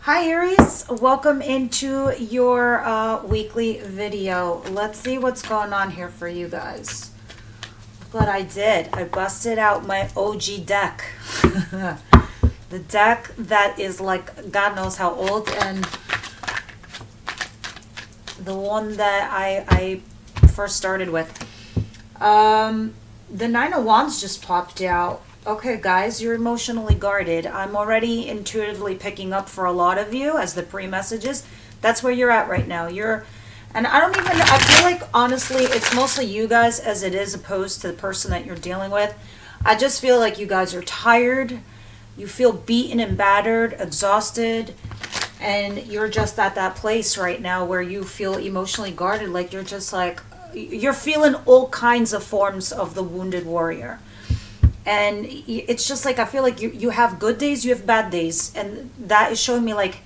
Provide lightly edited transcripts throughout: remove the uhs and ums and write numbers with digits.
Hi Aries, welcome into your weekly video. Let's see what's going on here for you guys. But I did. I busted out my OG deck. The deck that is like God knows how old, and the one that I first started with. The Nine of Wands just popped out. Okay, guys, you're emotionally guarded. I'm already intuitively picking up for a lot of you as the pre-messages. That's where you're at right now. And I feel like, honestly, it's mostly you guys as it is opposed to the person that you're dealing with. I just feel like you guys are tired. You feel beaten and battered, exhausted, and you're just at that place right now where you feel emotionally guarded. Like you're feeling all kinds of forms of the wounded warrior. And it's just like, I feel like you have good days, you have bad days. And that is showing me like,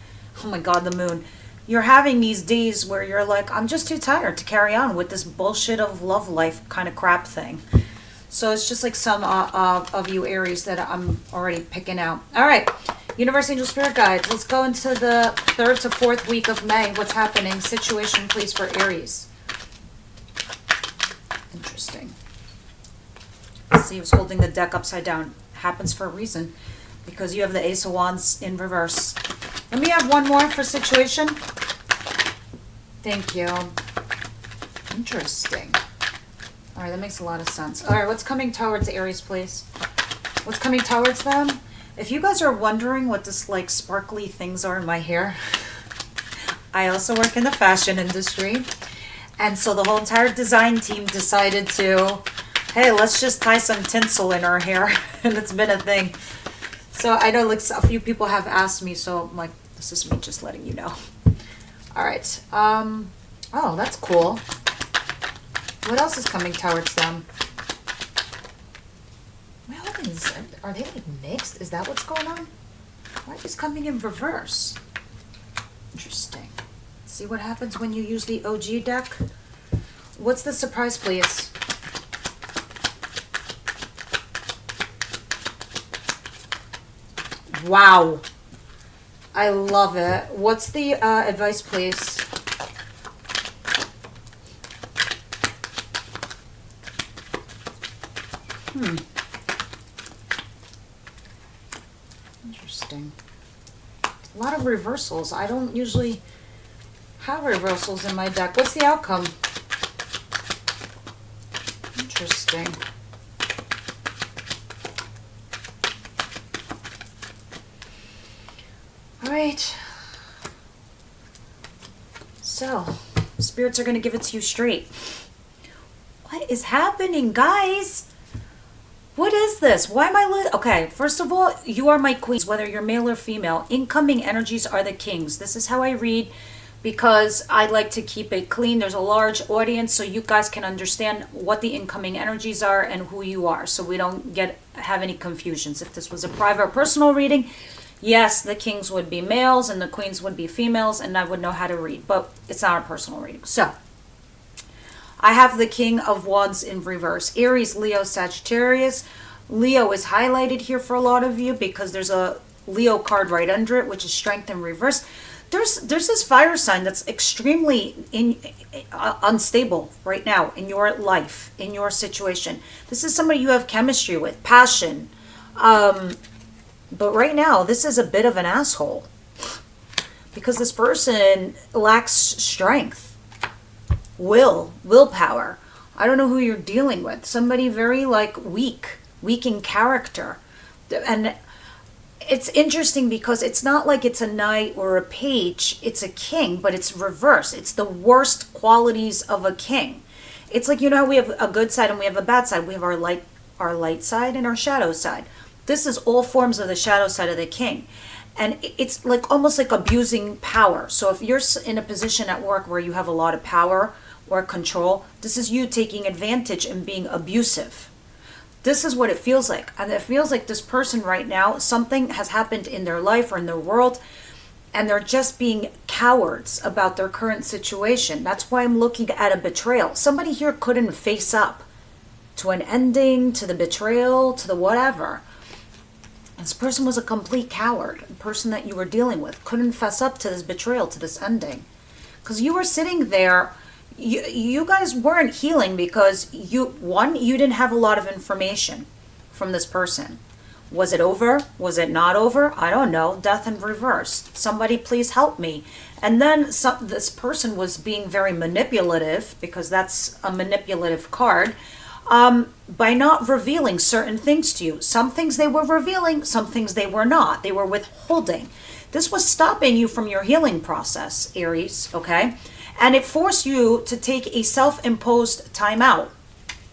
oh my God, the moon. You're having these days where you're like, I'm just too tired to carry on with this bullshit of love life kind of crap thing. So it's just like some of you Aries that I'm already picking out. All right, Universe, Angel, Spirit Guides. Let's go into the 3rd to 4th week of May. What's happening? Situation, please, for Aries. Interesting. See, who's holding the deck upside down. Happens for a reason, because you have the Ace of Wands in reverse. Let me have one more for situation. Thank you. Interesting. All right, that makes a lot of sense. All right, what's coming towards Aries, please? What's coming towards them? If you guys are wondering what this like sparkly things are in my hair, I also work in the fashion industry. And so the whole entire design team decided to, hey, let's just tie some tinsel in our hair. And it's been a thing. So I know like a few people have asked me, so I'm like, this is me just letting you know. All right. Oh, that's cool. What else is coming towards them? Well, are they like mixed? Is that what's going on? Why is coming in reverse? Interesting. See what happens when you use the OG deck? What's the surprise, please? Wow. I love it. What's the advice, please? Interesting. A lot of reversals. I don't usually have reversals in my deck. What's the outcome? Interesting. All right. So, spirits are going to give it to you straight. What is happening, guys? What is this? Why am I okay, first of all, you are my queens, whether you're male or female. Incoming energies are the kings. This is how I read, because I like to keep it clean. There's a large audience, so you guys can understand what the incoming energies are and who you are, so we don't have any confusions. If this was a private or personal reading, yes, the kings would be males and the queens would be females, and I would know how to read, but it's not a personal reading. So I have the King of Wands in reverse. Aries, Leo, Sagittarius. Leo is highlighted here for a lot of you because there's a Leo card right under it, which is strength in reverse. There's this fire sign that's extremely unstable right now in your life, in your situation. This is somebody you have chemistry with, passion. But right now, this is a bit of an asshole because this person lacks strength. Willpower. I don't know who you're dealing with. Somebody very like weak in character. And it's interesting because it's not like it's a knight or a page, it's a king, but it's reverse. It's the worst qualities of a king. It's like, you know how we have a good side and we have a bad side. We have our light side and our shadow side. This is all forms of the shadow side of the king. And it's like almost like abusing power. So if you're in a position at work where you have a lot of power or control, this is you taking advantage and being abusive. This is what it feels like. And it feels like this person right now, something has happened in their life or in their world, and they're just being cowards about their current situation. That's why I'm looking at a betrayal. Somebody here couldn't face up to an ending, to the betrayal, to the whatever. This person was a complete coward. The person that you were dealing with couldn't fess up to this betrayal, to this ending. Because you were sitting there, you guys weren't healing because you didn't have a lot of information from this person. Was it over? Was it not over? I don't know. Death in reverse. Somebody please help me. And then this person was being very manipulative, because that's a manipulative card, by not revealing certain things to you. Some things they were revealing, some things they were not. They were withholding. This was stopping you from your healing process, Aries, okay? And it forced you to take a self-imposed time out,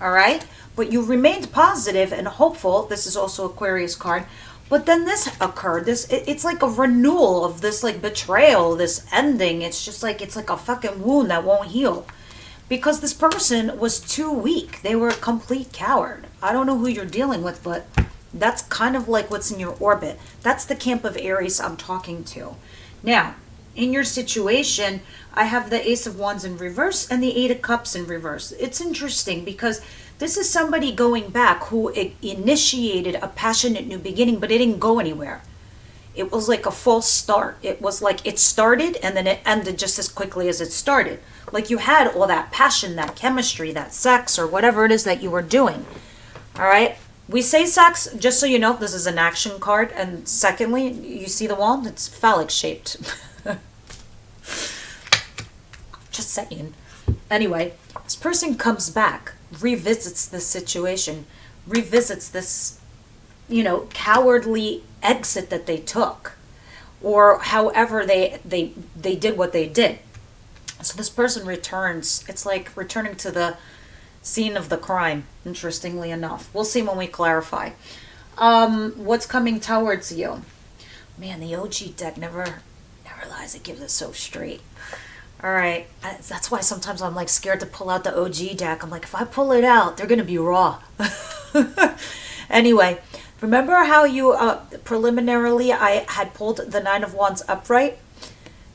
all right? But you remained positive and hopeful. This is also Aquarius card. But then this occurred. It's like a renewal of this like betrayal, this ending. It's just like, it's like a fucking wound that won't heal. Because this person was too weak. They were a complete coward. I don't know who you're dealing with, but that's kind of like what's in your orbit. That's the camp of Aries I'm talking to. Now, in your situation, I have the Ace of Wands in reverse and the Eight of Cups in reverse. It's interesting because this is somebody going back who initiated a passionate new beginning, but it didn't go anywhere. It was like a false start. It was like it started and then it ended just as quickly as it started. Like you had all that passion, that chemistry, that sex, or whatever it is that you were doing. All right? We say sex, just so you know, this is an action card. And secondly, you see the wand? It's phallic shaped. Just saying. Anyway, this person comes back, revisits this situation, revisits this, cowardly exit that they took, or however they did what they did. So this person returns. It's like returning to the scene of the crime, interestingly enough. We'll see when we clarify. What's coming towards you? Man, the OG deck never lies. It gives it so straight. All right. That's why sometimes I'm like scared to pull out the OG deck. I'm like, if I pull it out, they're going to be raw. Anyway, remember how you preliminarily I had pulled the Nine of Wands upright?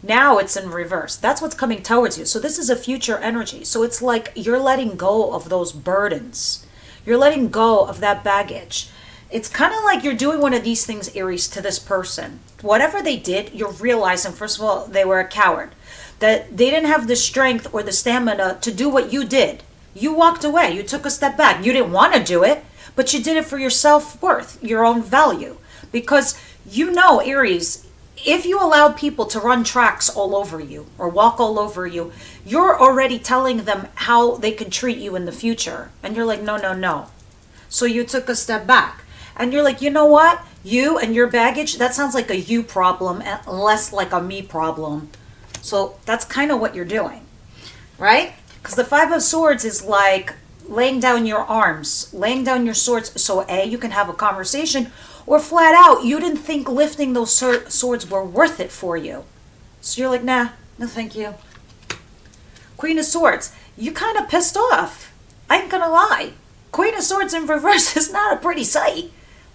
Now it's in reverse. That's what's coming towards you. So this is a future energy. So it's like you're letting go of those burdens. You're letting go of that baggage. It's kind of like you're doing one of these things, Aries, to this person. Whatever they did, you're realizing, first of all, they were a coward. That they didn't have the strength or the stamina to do what you did. You walked away. You took a step back. You didn't want to do it, but you did it for your self-worth, your own value. Because Aries, if you allowed people to run tracks all over you or walk all over you, you're already telling them how they can treat you in the future. And you're like, no. So you took a step back. And you're like, you know what? You and your baggage, that sounds like a you problem and less like a me problem. So that's kind of what you're doing, right? Because the Five of Swords is like laying down your arms, laying down your swords so A, you can have a conversation, or flat out, you didn't think lifting those swords were worth it for you. So you're like, nah, no thank you. Queen of Swords, you kind of pissed off. I ain't gonna lie. Queen of Swords in reverse is not a pretty sight.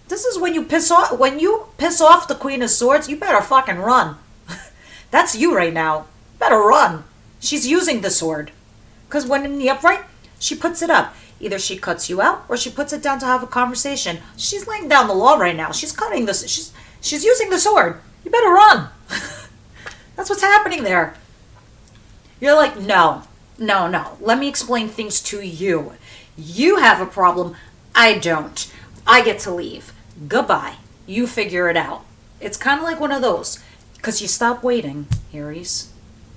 This is when you piss off the Queen of Swords, you better fucking run. That's you right now. Better run. She's using the sword. Because when in the upright, she puts it up. Either she cuts you out or she puts it down to have a conversation. She's laying down the law right now. She's cutting this. She's using the sword. You better run. That's what's happening there. You're like, no. Let me explain things to you. You have a problem. I don't. I get to leave. Goodbye. You figure it out. It's kind of like one of those. Because you stop waiting, Aries.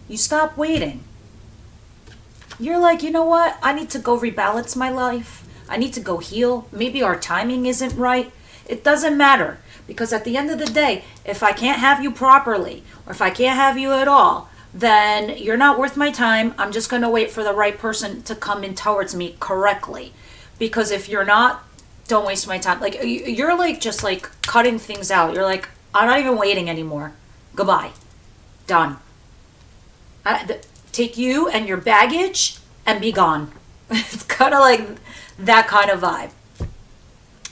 You stop waiting. You're like, you know what? I need to go rebalance my life. I need to go heal. Maybe our timing isn't right. It doesn't matter. Because at the end of the day, if I can't have you properly, or if I can't have you at all, then you're not worth my time. I'm just going to wait for the right person to come in towards me correctly. Because if you're not, don't waste my time. Like, you're like just like cutting things out. You're like, I'm not even waiting anymore. Goodbye. Done. Take you and your baggage and be gone. It's kind of like that kind of vibe.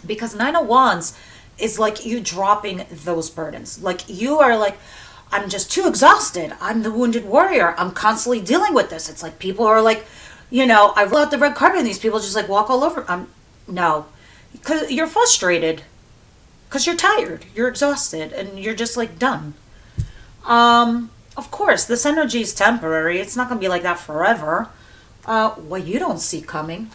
Because Nine of Wands is like you dropping those burdens. Like you are like, I'm just too exhausted. I'm the wounded warrior. I'm constantly dealing with this. It's like people are like, I roll out the red carpet and these people just like walk all over. No. Because you're frustrated. Because you're tired, you're exhausted, and you're just like done. Of course, this energy is temporary. It's not going to be like that forever. What you don't see coming.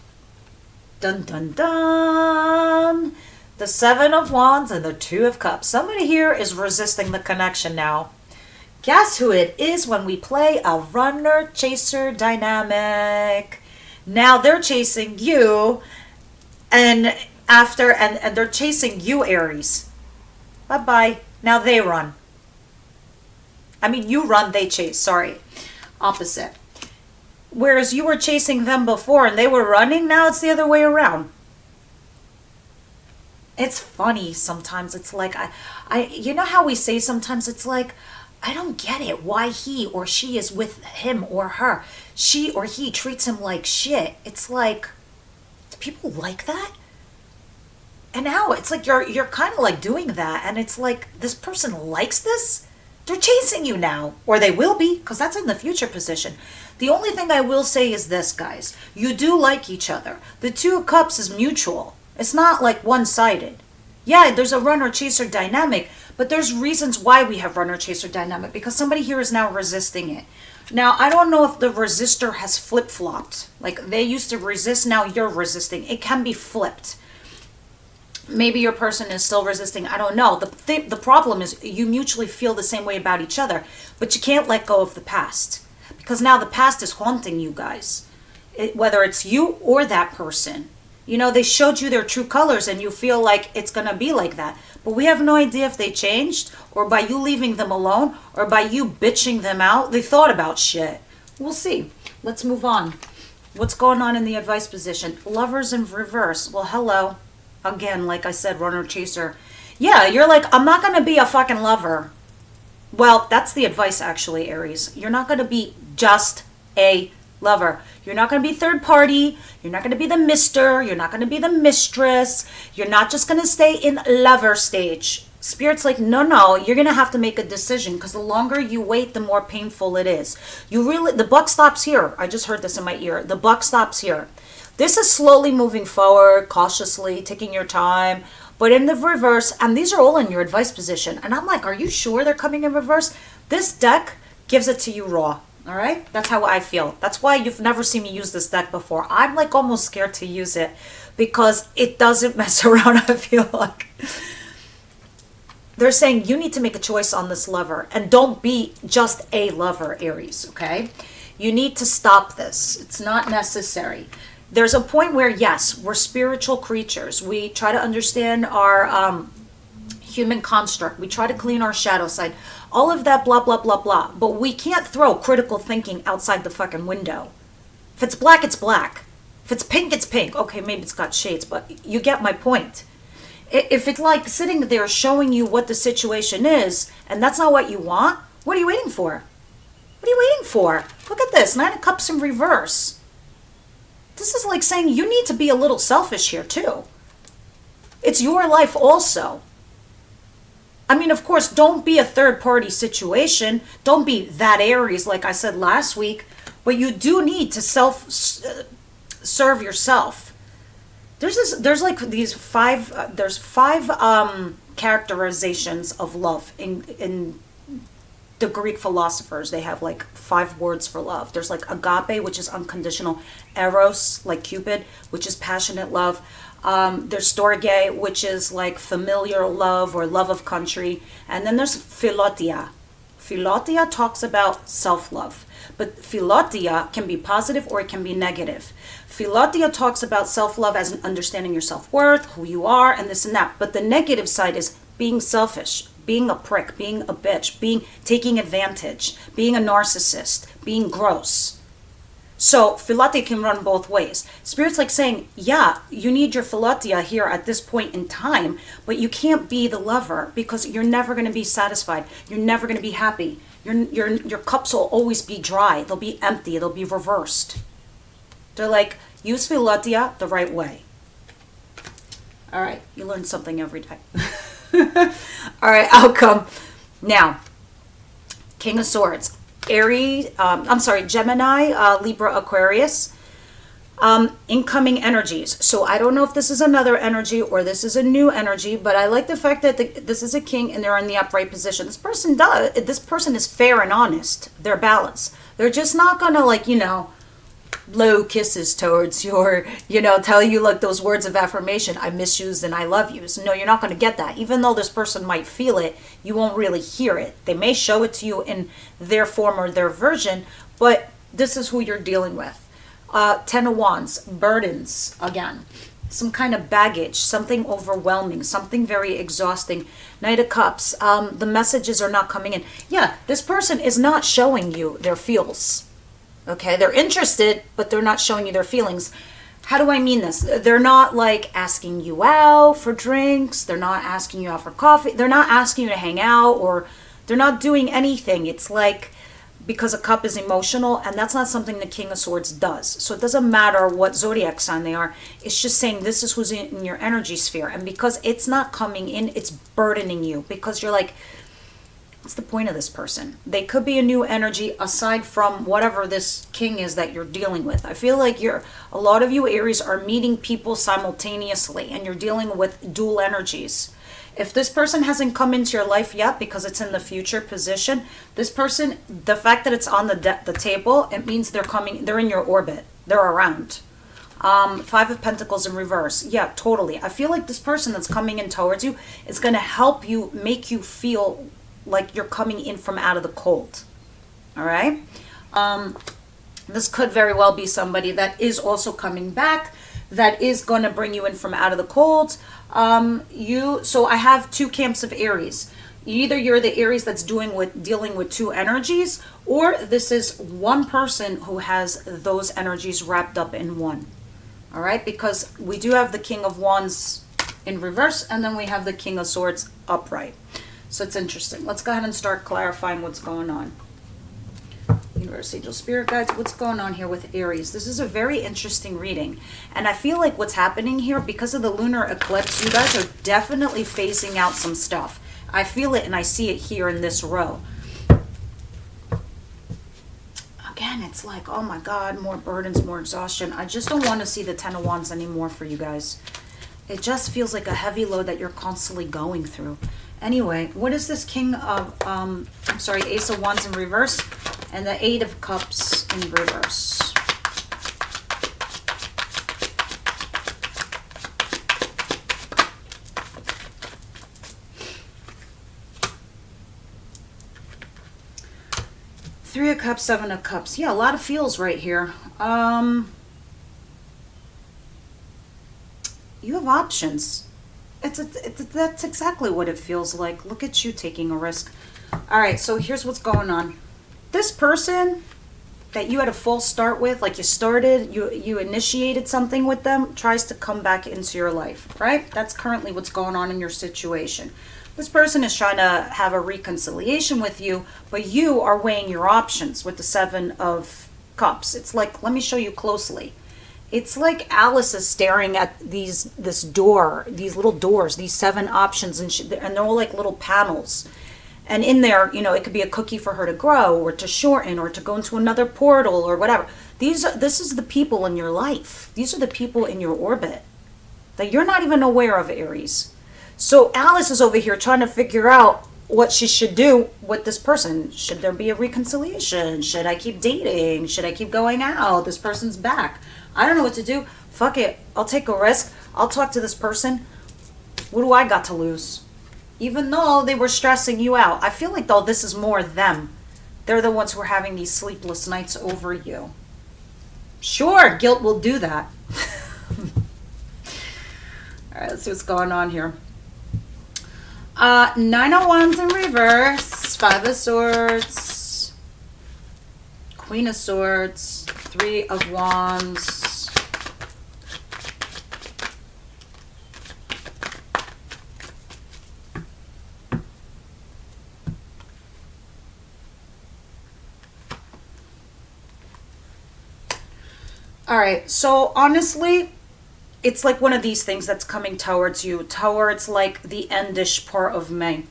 Dun dun dun. The Seven of Wands and the Two of Cups. Somebody here is resisting the connection now. Guess who it is when we play a runner-chaser dynamic. Now they're chasing you, and they're chasing you, Aries. Bye-bye. Now they run. I mean, you run, they chase. Sorry. Opposite. Whereas you were chasing them before and they were running, now it's the other way around. It's funny sometimes. It's like, you know how we say sometimes, it's like, I don't get it why he or she is with him or her. She or he treats him like shit. It's like, do people like that? And now it's like you're kind of like doing that, and it's like this person likes this. They're chasing you now, or they will be, because that's in the future position. The only thing I will say is this, guys. You do like each other. The Two of Cups is mutual. It's not like one-sided. Yeah, there's a runner-chaser dynamic, but there's reasons why we have runner-chaser dynamic, because somebody here is now resisting it. Now, I don't know if the resistor has flip-flopped. Like, they used to resist, now you're resisting. It can be flipped. Maybe your person is still resisting. I don't know. The problem is you mutually feel the same way about each other, but you can't let go of the past. Because now the past is haunting you guys. Whether it's you or that person. You know, they showed you their true colors and you feel like it's going to be like that. But we have no idea if they changed, or by you leaving them alone, or by you bitching them out, they thought about shit. We'll see. Let's move on. What's going on in the advice position? Lovers in reverse. Well, hello. Again, like I said, runner chaser. Yeah, you're like, I'm not going to be a fucking lover. Well, that's the advice actually, Aries. You're not going to be just a lover. You're not going to be third party. You're not going to be the mister. You're not going to be the mistress. You're not just going to stay in lover stage. Spirit's like, no, you're going to have to make a decision, because the longer you wait, the more painful it is. The buck stops here. I just heard this in my ear. The buck stops here. This is slowly moving forward, cautiously, taking your time. But in the reverse, and these are all in your advice position. And I'm like, are you sure they're coming in reverse? This deck gives it to you raw. All right? That's how I feel. That's why you've never seen me use this deck before. I'm like almost scared to use it because it doesn't mess around, I feel like. They're saying you need to make a choice on this lover. And don't be just a lover, Aries, okay? You need to stop this. It's not necessary. There's a point where, yes, we're spiritual creatures. We try to understand our human construct. We try to clean our shadow side. All of that, blah, blah, blah, blah. But we can't throw critical thinking outside the fucking window. If it's black, it's black. If it's pink, it's pink. Okay, maybe it's got shades, but you get my point. If it's like sitting there showing you what the situation is, and that's not what you want, what are you waiting for? What are you waiting for? Look at this, 9 of Cups in reverse. This is like saying you need to be a little selfish here too. It's your life also. I mean, of course, don't be a third party situation. Don't be that Aries like I said last week. But you do need to serve yourself. There's like these five characterizations of love in the Greek philosophers. They have like 5 words for love. There's like agape, which is unconditional. Eros, like Cupid, which is passionate love. There's storge, which is like familiar love or love of country. And then there's philotia. Philotia talks about self-love. But philotia can be positive or it can be negative. Philotia talks about self-love as in understanding your self-worth, who you are, and this and that. But the negative side is being selfish, being a prick, being a bitch, taking advantage, being a narcissist, being gross. So philotia can run both ways. Spirit's like saying, yeah, you need your philotia here at this point in time, but you can't be the lover because you're never going to be satisfied. You're never going to be happy. Your cups will always be dry. They'll be empty. They'll be reversed. They're like, use philotia the right way. All right, you learn something every day. All right, outcome. Now, King of Swords. Gemini, Libra, Aquarius. Incoming energies. So I don't know if this is another energy or this is a new energy, but I like the fact that this is a king and they're in the upright position. This person is fair and honest. They're balanced. They're just not gonna, like, you know, blow kisses towards you, or, you know, tell you like those words of affirmation, I miss yous and I love yous. No, you're not going to get that. Even though this person might feel it, you won't really hear it. They may show it to you in their form or their version, but this is who you're dealing with. Ten of Wands, burdens, again, some kind of baggage, something overwhelming, something very exhausting. Knight of Cups, the messages are not coming in. Yeah, this person is not showing you their feels. Okay, they're interested, but they're not showing you their feelings. How do I mean this? They're not like asking you out for drinks. They're not asking you out for coffee. They're not asking you to hang out, or they're not doing anything. It's like, because a cup is emotional, and that's not something the King of Swords does. So it doesn't matter what zodiac sign they are. It's just saying this is who's in your energy sphere. And because it's not coming in, it's burdening you, because you're like, what's the point of this person? They could be a new energy aside from whatever this king is that you're dealing with. I feel like a lot of you Aries are meeting people simultaneously, and you're dealing with dual energies. If this person hasn't come into your life yet because it's in the future position, this person, the fact that it's on the table, it means they're in your orbit. They're around. Five of Pentacles in reverse. Yeah, totally. I feel like this person that's coming in towards you is going to help you, make you feel like you're coming in from out of the cold. All right. This could very well be somebody that is also coming back, that is going to bring you in from out of the cold. So I have two camps of Aries. Either you're the Aries that's dealing with two energies, or this is one person who has those energies wrapped up in one. All right, because we do have the King of Wands in reverse, and then we have the King of Swords upright. So it's interesting. Let's go ahead and start clarifying what's going on. Universe, Angel, Spirit Guides, what's going on here with Aries? This is a very interesting reading. And I feel like what's happening here, because of the lunar eclipse, you guys are definitely phasing out some stuff. I feel it and I see it here in this row. Again, it's like, oh my God, more burdens, more exhaustion. I just don't want to see the Ten of Wands anymore for you guys. It just feels like a heavy load that you're constantly going through. Anyway, what is this Ace of Wands in reverse and the Eight of Cups in reverse? Three of Cups, Seven of Cups. Yeah, a lot of feels right here. You have options. That's exactly what it feels like. Look at you taking a risk. All right, so here's what's going on. This person that you had a false start with, like you initiated something with them, tries to come back into your life, right? That's currently what's going on in your situation. This person is trying to have a reconciliation with you, but you are weighing your options with the Seven of Cups. It's like, let me show you closely. It's like Alice is staring at these little doors, these seven options, and they're all like little panels. And in there, you know, it could be a cookie for her to grow, or to shorten, or to go into another portal, or whatever. This is the people in your life. These are the people in your orbit that you're not even aware of, Aries. So Alice is over here trying to figure out what she should do with this person. Should there be a reconciliation? Should I keep dating? Should I keep going out? This person's back. I don't know what to do. Fuck it. I'll take a risk. I'll talk to this person. What do I got to lose? Even though they were stressing you out. I feel like, though, this is more them. They're the ones who are having these sleepless nights over you. Sure, guilt will do that. All right, let's see what's going on here. Nine of Wands in reverse. Five of Swords. Queen of Swords. Three of Wands. All right, so honestly, it's like one of these things that's coming towards you, towards like the endish part of May.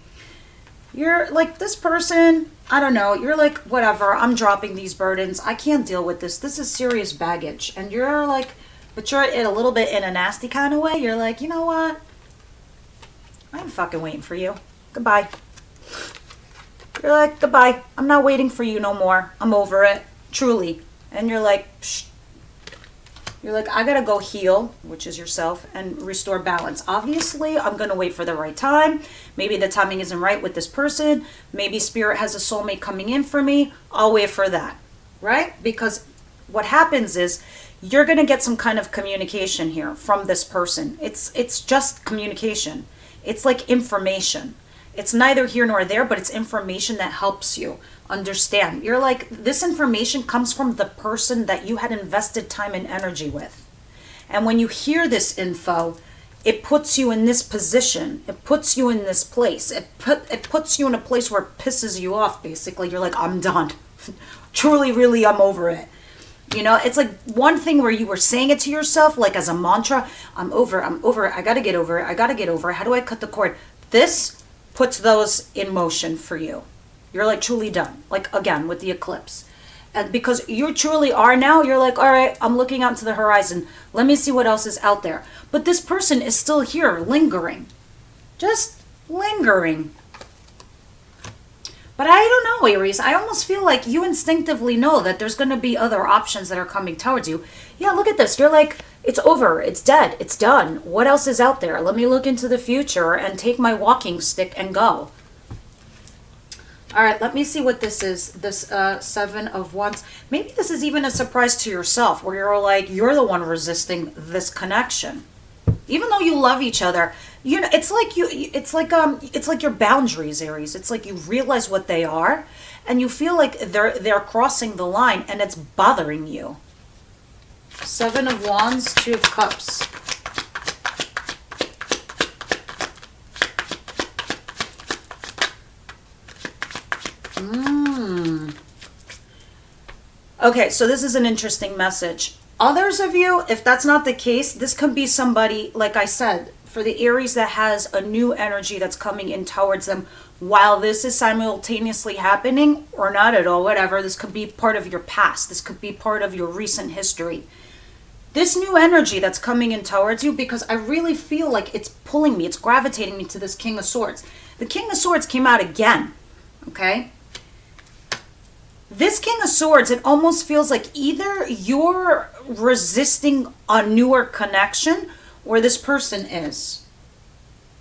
You're like, this person, I don't know, you're like, whatever, I'm dropping these burdens. I can't deal with this. This is serious baggage. And you're like, But you're in a little bit in a nasty kind of way. You're like, you know what? I'm fucking waiting for you. Goodbye. You're like, goodbye. I'm not waiting for you no more. I'm over it. Truly. And you're like, psh. You're like, I gotta go heal, which is yourself, and restore balance. Obviously, I'm gonna wait for the right time. Maybe the timing isn't right with this person. Maybe spirit has a soulmate coming in for me. I'll wait for that, right? Because what happens is you're gonna get some kind of communication here from this person. It's just communication. It's like information. It's neither here nor there, but it's information that helps you understand. You're like, this information comes from the person that you had invested time and energy with. And when you hear this info, it puts you in this position. It puts you in this place. It puts you in a place where it pisses you off, basically. You're like, I'm done. Truly, really, I'm over it. You know, it's like one thing where you were saying it to yourself, like as a mantra, I'm over it, I gotta get over it, I gotta get over it. How do I cut the cord? This puts those in motion for you. You're like truly done. Like again, with the eclipse. And because you truly are now, you're like, all right, I'm looking out to the horizon. Let me see what else is out there. But this person is still here, lingering. Just lingering. But I don't know, Aries. I almost feel like you instinctively know that there's going to be other options that are coming towards you. Yeah, look at this. You're like, it's over. It's dead. It's done. What else is out there? Let me look into the future and take my walking stick and go. All right, let me see what this is. This Seven of Wands. Maybe this is even a surprise to yourself, where you're like, you're the one resisting this connection. Even though you love each other, you know, it's like your boundaries, Aries. It's like you realize what they are, and you feel like they're crossing the line, and it's bothering you. Seven of Wands, Two of Cups. Okay, so this is an interesting message. Others of you, if that's not the case, this could be somebody, like I said, for the Aries that has a new energy that's coming in towards them while this is simultaneously happening, or not at all, whatever. This could be part of your past. This could be part of your recent history. This new energy that's coming in towards you, because I really feel like it's pulling me, it's gravitating me to this King of Swords. The King of Swords came out again, okay? This King of Swords, it almost feels like either you're resisting a newer connection or this person is.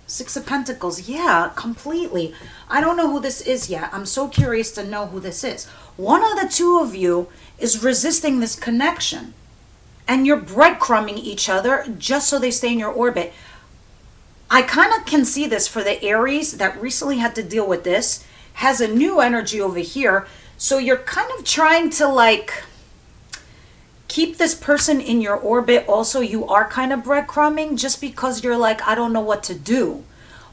Six of Pentacles, yeah, completely. I don't know who this is yet. I'm so curious to know who this is. One of the two of you is resisting this connection. And you're breadcrumbing each other just so they stay in your orbit. I kind of can see this for the Aries that recently had to deal with this, has a new energy over here. So you're kind of trying to like keep this person in your orbit. Also, you are kind of breadcrumbing just because you're like, I don't know what to do.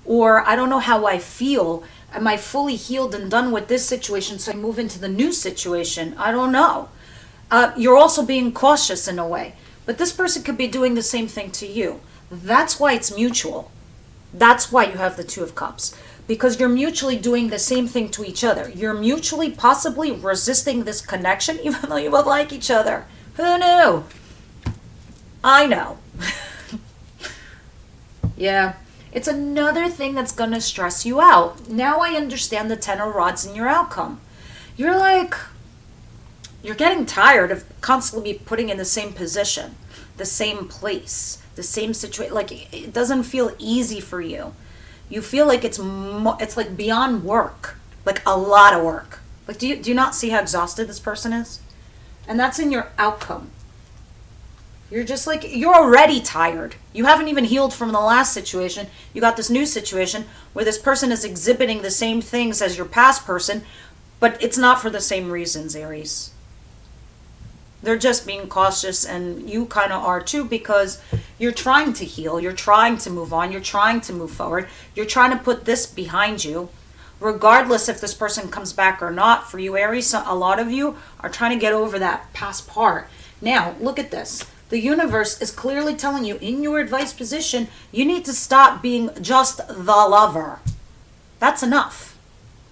Or I don't know how I feel. Am I fully healed and done with this situation so I move into the new situation? I don't know. You're also being cautious in a way. But this person could be doing the same thing to you. That's why it's mutual. That's why you have the Two of Cups. Because you're mutually doing the same thing to each other. You're mutually possibly resisting this connection even though you both like each other. Who knew? I know. Yeah. It's another thing that's going to stress you out. Now I understand the Ten of Rods in your outcome. You're like, you're getting tired of constantly putting in the same position, the same place, the same situation. Like, it doesn't feel easy for you. You feel like it's like beyond work, like a lot of work. Like, do you not see how exhausted this person is? And that's in your outcome. You're just like, you're already tired. You haven't even healed from the last situation. You got this new situation where this person is exhibiting the same things as your past person, but it's not for the same reasons, Aries. They're just being cautious, and you kind of are too, because you're trying to heal, you're trying to move on, you're trying to move forward, you're trying to put this behind you, regardless if this person comes back or not. For you, Aries, a lot of you are trying to get over that past part. Now, look at this. The universe is clearly telling you in your advice position, you need to stop being just the lover. That's enough.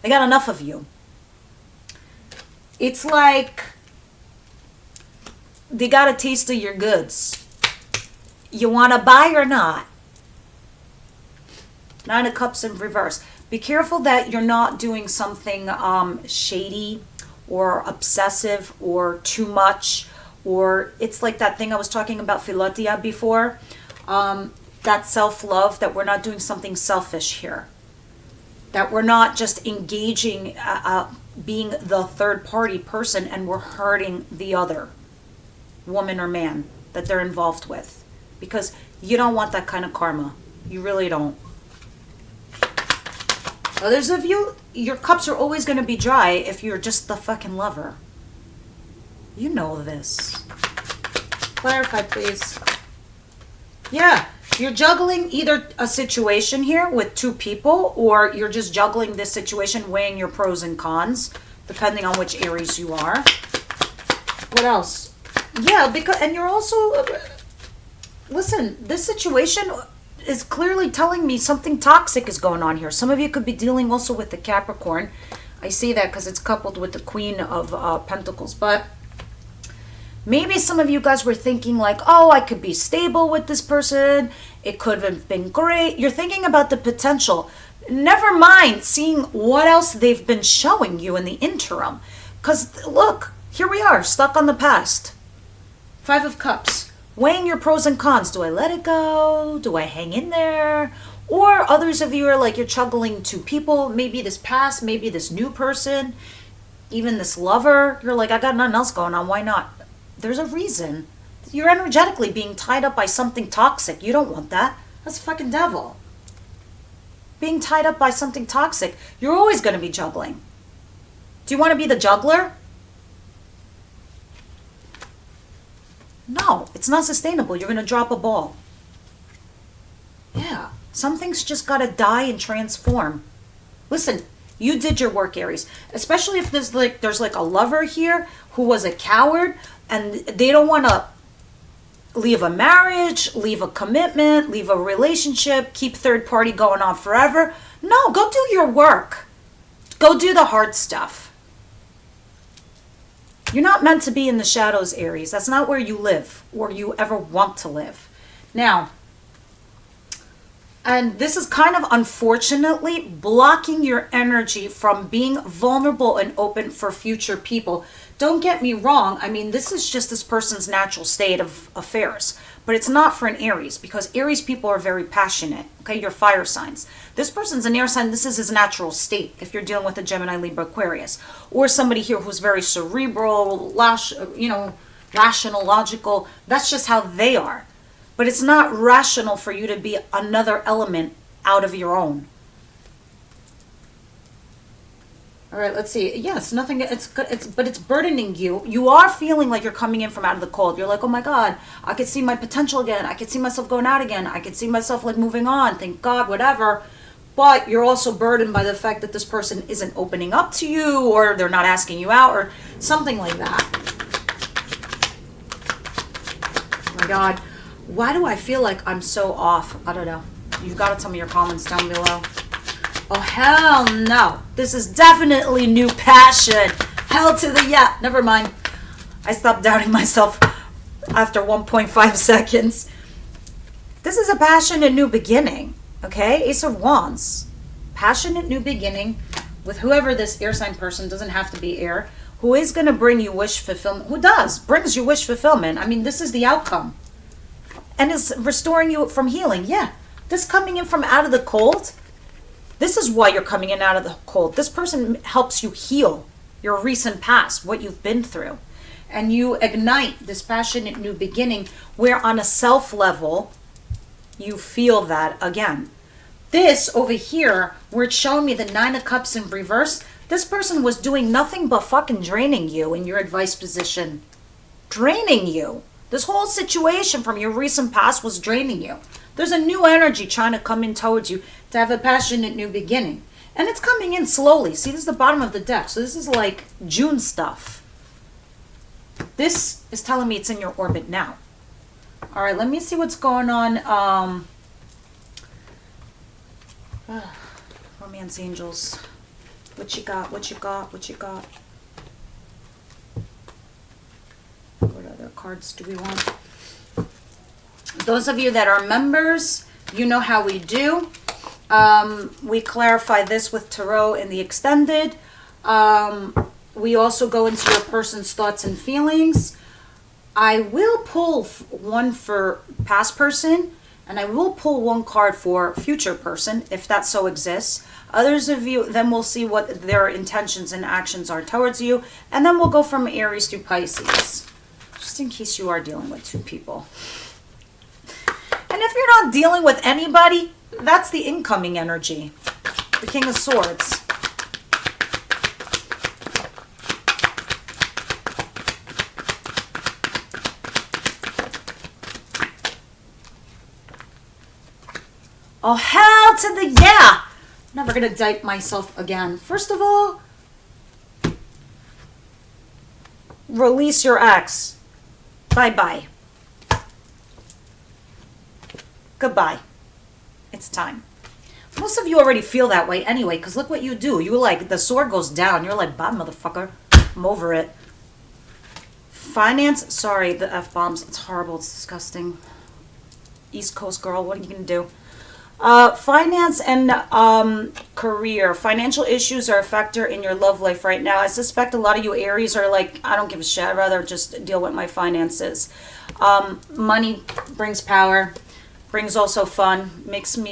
They got enough of you. It's like they got a taste of your goods. You want to buy or not? Nine of Cups in reverse. Be careful that you're not doing something shady or obsessive or too much, or it's like that thing I was talking about Philotia before, that self-love, that we're not doing something selfish here, that we're not just engaging, being the third party person, and we're hurting the other woman or man that they're involved with, because you don't want that kind of karma. You really don't. Others of you, your cups are always going to be dry if you're just the fucking lover. You know this. Clarify, please. Yeah, you're juggling either a situation here with two people, or you're just juggling this situation, weighing your pros and cons, depending on which Aries you are. What else? Yeah, because, and you're also, listen, this situation is clearly telling me something toxic is going on here. Some of you could be dealing also with the Capricorn. I see that because it's coupled with the Queen of Pentacles. But maybe some of you guys were thinking like, oh, I could be stable with this person. It could have been great. You're thinking about the potential. Never mind seeing what else they've been showing you in the interim. Because look, here we are, stuck on the past. Five of Cups. Weighing your pros and cons. Do I let it go? Do I hang in there? Or others of you are like, you're juggling two people. Maybe this past, maybe this new person, even this lover. You're like, I got nothing else going on. Why not? There's a reason. You're energetically being tied up by something toxic. You don't want that. That's a fucking devil. Being tied up by something toxic. You're always going to be juggling. Do you want to be the juggler? No, it's not sustainable. You're going to drop a ball. Yeah, something's just got to die and transform. Listen, you did your work, Aries. Especially if there's like a lover here who was a coward and they don't want to leave a marriage, leave a commitment, leave a relationship, keep third party going on forever. No, go do your work. Go do the hard stuff. You're not meant to be in the shadows, Aries. That's not where you live or you ever want to live. Now, and this is kind of unfortunately blocking your energy from being vulnerable and open for future people. Don't get me wrong. I mean, this is just this person's natural state of affairs. But it's not for an Aries, because Aries people are very passionate. Okay, you're fire signs. This person's an air sign. This is his natural state. If you're dealing with a Gemini, Libra, Aquarius, or somebody here who's very cerebral, rational, logical, that's just how they are. But it's not rational for you to be another element out of your own. All right, let's see. Yes, nothing. It's good. But it's burdening you. You are feeling like you're coming in from out of the cold. You're like, oh my God, I could see my potential again. I could see myself going out again. I could see myself like moving on. Thank God, whatever. But you're also burdened by the fact that this person isn't opening up to you, or they're not asking you out, or something like that. Oh my God, why do I feel like I'm so off? I don't know. You've got to tell me your comments down below. Oh, hell no. This is definitely new passion. Hell to the yeah. Never mind. I stopped doubting myself after 1.5 seconds. This is a passionate new beginning. Okay? Ace of Wands. Passionate new beginning with whoever this air sign person, doesn't have to be air, who is going to bring you wish fulfillment. Who does? Brings you wish fulfillment. I mean, this is the outcome. And is restoring you from healing. Yeah. This coming in from out of the cold. This is why you're coming in out of the cold. This person helps you heal your recent past, what you've been through. And you ignite this passionate new beginning where on a self level, you feel that again. This over here, where it's showing me the Nine of Cups in reverse, this person was doing nothing but fucking draining you in your advice position. Draining you. This whole situation from your recent past was draining you. There's a new energy trying to come in towards you to have a passionate new beginning. And it's coming in slowly. See, this is the bottom of the deck. So this is like June stuff. This is telling me it's in your orbit now. All right, let me see what's going on. Romance angels. What you got? What you got? What you got? What other cards do we want? Those of you that are members, you know how we do. We clarify this with Tarot in the extended. We also go into your person's thoughts and feelings. I will pull one for past person, and I will pull one card for future person, if that so exists. Others of you, then we'll see what their intentions and actions are towards you, and then we'll go from Aries to Pisces, just in case you are dealing with two people. And if you're not dealing with anybody, that's the incoming energy, the King of Swords. Oh, hell to the yeah! I'm never gonna dipe myself again. First of all, release your ex. Bye-bye. Goodbye. It's time. Most of you already feel that way anyway, because look what you do. You like, the sword goes down. You're like, bye, motherfucker. I'm over it. Finance, sorry, the F-bombs. It's horrible. It's disgusting. East Coast girl, what are you gonna do? Finance and career. Financial issues are a factor in your love life right now. I suspect a lot of you Aries are like, I don't give a shit. I'd rather just deal with my finances. Money brings power, brings also fun,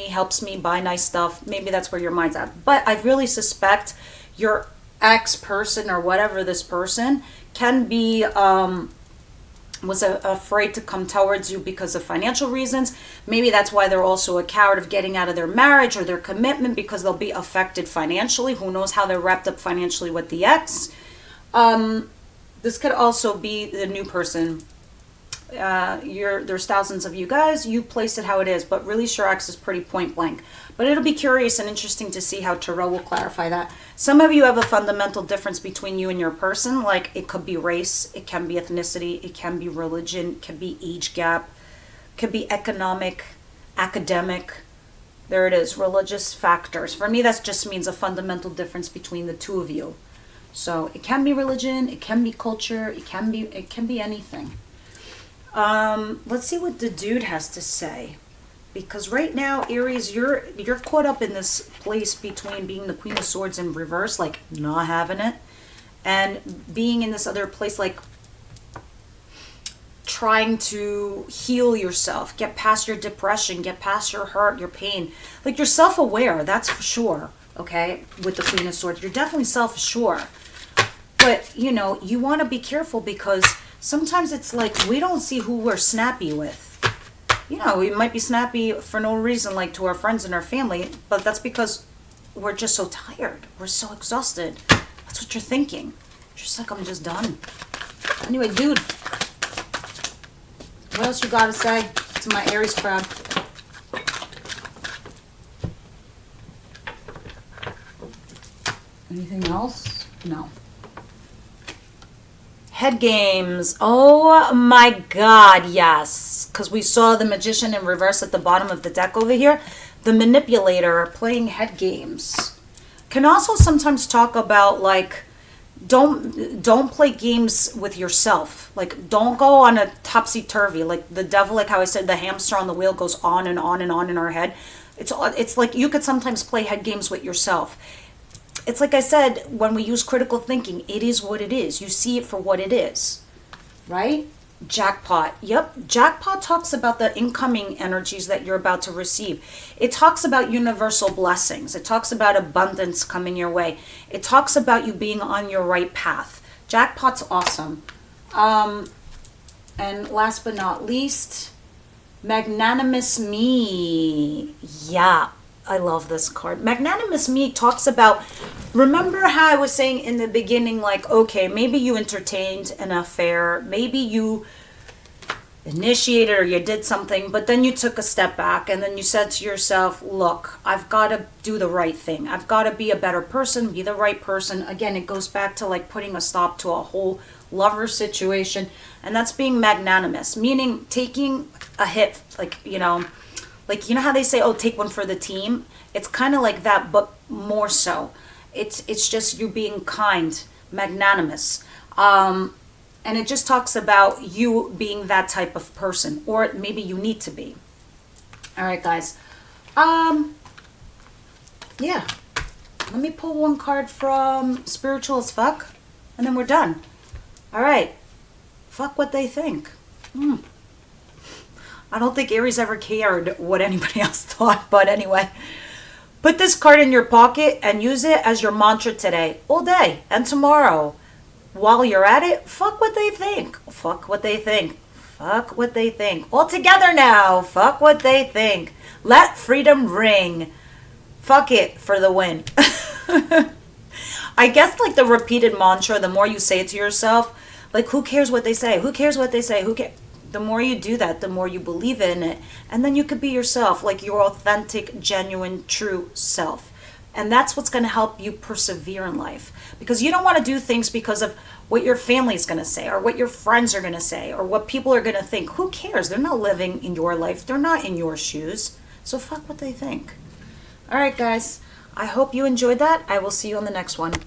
helps me buy nice stuff. Maybe that's where your mind's at. But I really suspect your ex-person or whatever this person can be was afraid to come towards you because of financial reasons. Maybe that's why they're also a coward of getting out of their marriage or their commitment, because they'll be affected financially. Who knows how they're wrapped up financially with the ex. This could also be the new person. There's thousands of you guys. You place it how it is, but release your ex is pretty point blank. But it'll be curious and interesting to see how Tarot will clarify that. Some of you have a fundamental difference between you and your person. Like, it could be race, it can be ethnicity, it can be religion, it can be age gap, it can be economic, academic. There it is, religious factors. For me, that just means a fundamental difference between the two of you. So it can be religion, it can be culture, it can be anything. Let's see what the dude has to say. Because right now, Aries, you're caught up in this place between being the Queen of Swords in reverse, like not having it, and being in this other place, like trying to heal yourself, get past your depression, get past your hurt, your pain. Like, you're self-aware, that's for sure, okay? With the Queen of Swords, you're definitely self-assured. But, you know, you want to be careful, because sometimes it's like we don't see who we're snappy with. You know, we might be snappy for no reason, like to our friends and our family, but that's because we're just so tired. We're so exhausted. That's what you're thinking. You're just like, I'm just done. Anyway, dude, what else you got to say to my Aries crowd? Anything else? No. Head games. Oh my God, yes. Because we saw the Magician in reverse at the bottom of the deck over here. The Manipulator playing head games. Can also sometimes talk about, like, don't play games with yourself. Like, don't go on a topsy-turvy. Like the devil, like how I said, the hamster on the wheel goes on and on and on in our head. It's like you could sometimes play head games with yourself. It's like I said, when we use critical thinking, it is what it is. You see it for what it is, right? Jackpot. Yep. Jackpot talks about the incoming energies that you're about to receive. It talks about universal blessings. It talks about abundance coming your way. It talks about you being on your right path. Jackpot's awesome. And last but not least, Magnanimous Me. Yeah. I love this card. Magnanimous Me talks about, remember how I was saying in the beginning, like, okay, maybe you entertained an affair, maybe you initiated or you did something, but then you took a step back and then you said to yourself, look, I've got to do the right thing. I've got to be a better person, be the right person. Again, it goes back to like putting a stop to a whole lover situation, and that's being magnanimous, meaning taking a hit, like, you know how they say, oh, take one for the team? It's kind of like that, but more so. It's just you being kind, magnanimous. And it just talks about you being that type of person, or maybe you need to be. All right, guys. Yeah. Let me pull one card from Spiritual as Fuck, and then we're done. All right. Fuck what they think. I don't think Aries ever cared what anybody else thought, but anyway. Put this card in your pocket and use it as your mantra today, all day, and tomorrow. While you're at it, fuck what they think. Fuck what they think. Fuck what they think. All together now. Fuck what they think. Let freedom ring. Fuck it for the win. I guess like the repeated mantra, the more you say it to yourself, like who cares what they say? Who cares what they say? Who cares? The more you do that, the more you believe in it. And then you could be yourself, like your authentic, genuine, true self. And that's what's going to help you persevere in life. Because you don't want to do things because of what your family's going to say, or what your friends are going to say, or what people are going to think. Who cares? They're not living in your life. They're not in your shoes. So fuck what they think. All right, guys. I hope you enjoyed that. I will see you on the next one.